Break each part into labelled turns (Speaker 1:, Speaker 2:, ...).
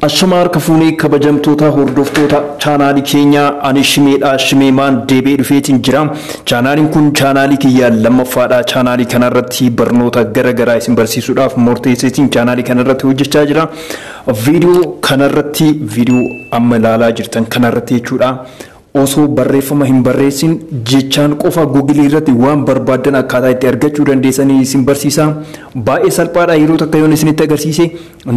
Speaker 1: Ashama harka fuunee kabajamtoota hordoftoota chaanaalii keenya ani Shimeedha. Shimeemaan deebi'ee dhufeetiin jira. Chaanaaliin kun chaanaalii kiyya lammaffaadha. Chaanaalii kanarratti barnoota garagaraa isin barsiisuudhaaf murteesseetiin chaanaalii kanarratti hojjechaa jira. Viidiyoo kanarratti viidiyoo amma ilaalaa jirtan kanarratti jechuudha. Osoo barreeffama hin barreessin jechaan qofa Google irratti waan barbaadan akkaataa itti argachuu dandeessanii isin barsiisa. Baay'ee salphaadha. Yeroo takka yoon isinitti agarsiise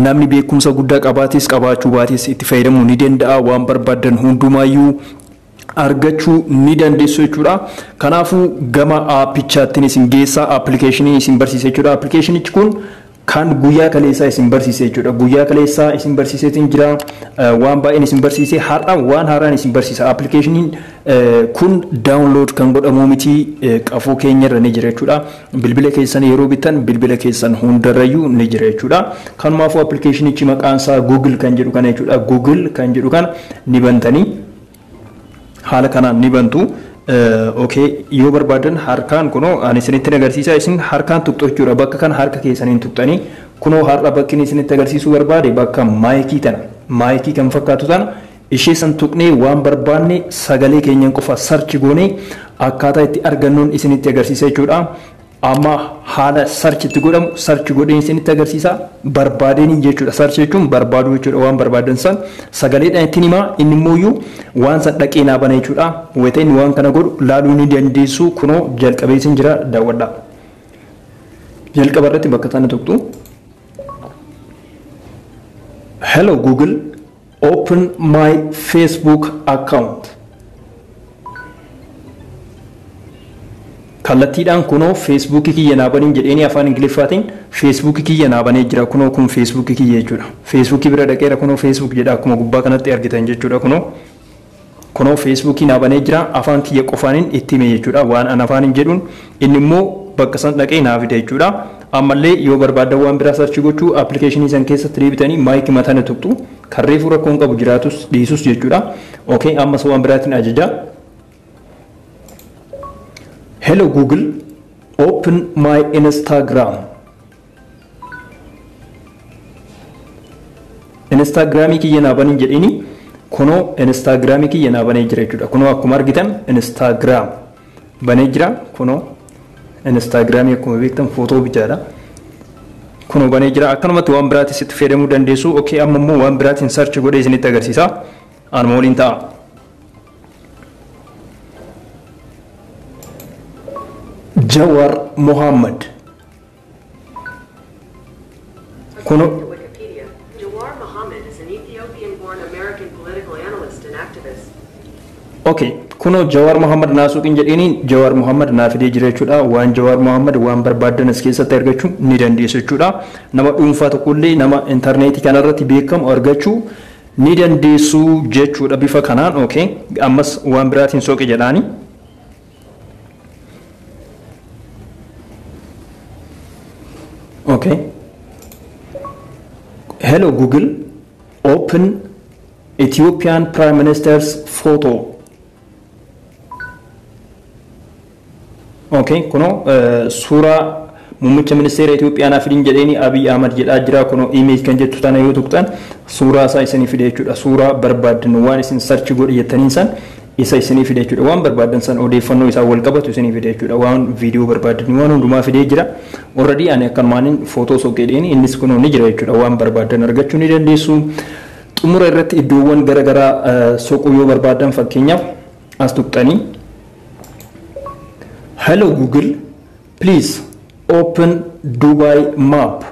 Speaker 1: namni beekumsa guddaa qabaates qabaachuu baates itti fayyadamuu ni danda'a. Waan barbaadan hundumaayyuu argachuu ni dandeessu jechuudha. Kanaafuu gama aappichaattiin isin geessa appilikeeshinii isin barsiisa jechuudha. Appilikeeshinichi kun kan guyyaa kaleessaa isin barsiise jechuudha. Guyyaa kaleessaa isin barsiiseetiin jira. Waan baay'een isin barsiise har'a waan haaraan isin barsiisa. Appilikeeshiniin kun daawunlood kan godhamu miti qafoo keenyarra ni jira jechuudha. Bilbila keessan yeroo bitan bilbila keessan hundarrayyuu ni jira jechuudha. Kanumaafuu appilikeeshinichi maqaan isaa Google kan jedhu kana jechuudha. Google kan jedhu kana ni bantanii haala kanaan ni bantu. Okay, yoo barbaadan harkaan kunoo ani isinitti agarsiisa isin harkaan tuqxu jechuudha. Bakka kan harka keessaniin tuqxanii kunoo har'a bakki isinitti agarsiisuu barbaade bakka maayikii tana maayikii kan fakkaatu tana ishee san tuqnee waan barbaanne sagalee keenyan qofa sarchi goonee akkaataa itti argannuun isinitti agarsiisa jechuudha. Amma haala sarchitti godhamu sarchi godheen isinitti agarsiisa barbaadeen jechuudha. Sarchi jechuun barbaaduu jechuudha. Waan barbaadan san sagaleedhaan ittiin himaa inni immoo waan san dhaqee naa bana jechuudha. Wayitiin waan kana godhu laaluu ni dandeessu. Kunoo jalqabee isin jira daawwadhaa. Jalqaba irratti bakka sana tuqxu. Hello Google, open my Facebook account. Kallattiidhaan kunoo Facebook kiyya naabaniin jedheeni afaan Ingiliffaatiin Facebook kiyya naabanee jira. Kunoo kun Facebook kiyya jechuudha. Facebook bira dhaqeera kunoo Facebook jedha akkuma gubbaa kanatti argitan jechuudha. Kunoo Facebook naabanee jira. Afaan kiyya qofaaniin itti hime jechuudha. Waan an afaanin jedhuun inni immoo bakka san dhaqee naa fide jechuudha. Ammallee yoo barbaadan waan biraa sarchi gochuu appilikeeshinii san keessatti deebitanii maayikii mataan tuqxu kan reefuu rakkoon qabu jiraatus dhiisus jechuudha. Okay, ammas waan biraatiin ajaja. Hello Google, open my Instagram. Instagram kiyya naabaniin jedhini kunoo Instagram kiyya naabanee jira jechuudha. Kunoo akkuma argitan Instagram banee jira. Kunoo Instagram akkuma beektan footoo bichaadha. Kunoo banee jira. Akkanumatti waan biraatis itti fayyadamuu dandeessu. Okay, amma immoo waan biraatiin search godhee isinitti agarsiisa. Anuma waliin ta'a. Jawar Mohammed.
Speaker 2: Jawar Mohammed is an Ethiopian-born American political analyst and activist.
Speaker 1: Okay, kuno Jawar Mohammed naasuqin jedheni Jawar Mohammed naafidee jira jechuudha. Waan Jawar Mohammed waan barbaadan as keessatti argachuu ni dandeessu jechuudha. Nama dhuunfaa tokkollee nama intarneetii kanarratti beekamu argachuu ni dandeessu jechuudha bifa kanaan. Okay, ammas waan biraatiin soqe jedhaani. Okay. Hello Google, open Ethiopian Prime Minister's photo. Okay, kuno suuraa muummicha ministeera Itoophiyaa naaf fidin jedheeni Abiy Ahmed jedhaa jira. Kuno image kan jettu tana yoo tuqxan suuraa isaa isinii fide jechuudha. Suuraa barbaadan waan isin search godhe jettaniin san isa isinii fide jechuudha. Waan barbaadan san odeeffannoo isaa wal qabatu isinii fide jechuudha. Waan viidiyoo barbaadan waan hundumaa fidee jira. Already ani akkanumaan footoo soqeedheeni innis kunoo ni jira jechuudha. Waan barbaadan argachuu ni dandeessu. Xumura irratti iddoowwan garagaraa soquu yoo barbaadan fakkeenyaaf as tuqxanii Hello Google, please open Dubai map.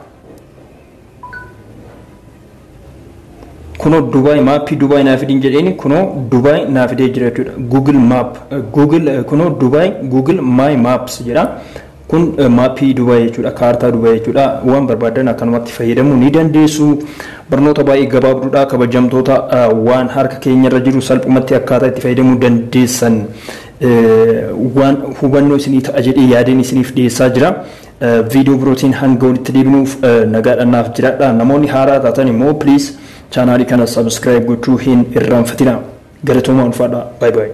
Speaker 1: Kuno Dubai map Dubai naafidin jedheni kuno Dubai naafidee jira jechuudha. Google map Google kuno Dubai Google my maps jedha. Kun maappii Dubai jechuudha. Kaartaa Dubai jechuudha. Waan barbaadan akkanumatti fayyadamuu ni dandeessu. Barnoota baay'ee gabaabduudha. Kabajamtoota waan harka keenyarra jiru salphumatti akkaataa itti fayyadamuu dandeessan waan hubannoo isinii ta'a jedhee yaadeen isiniif dhiyeessaa jira. Viidiyoo birootiin hanga walitti deebinuuf nagaadhannaaf jiraadha. Namoonni haaraa taatan immoo please chaanaalii kana subscribe gochuu hin irraanfatina. Galatoomaa ulfaadha. Bye bye.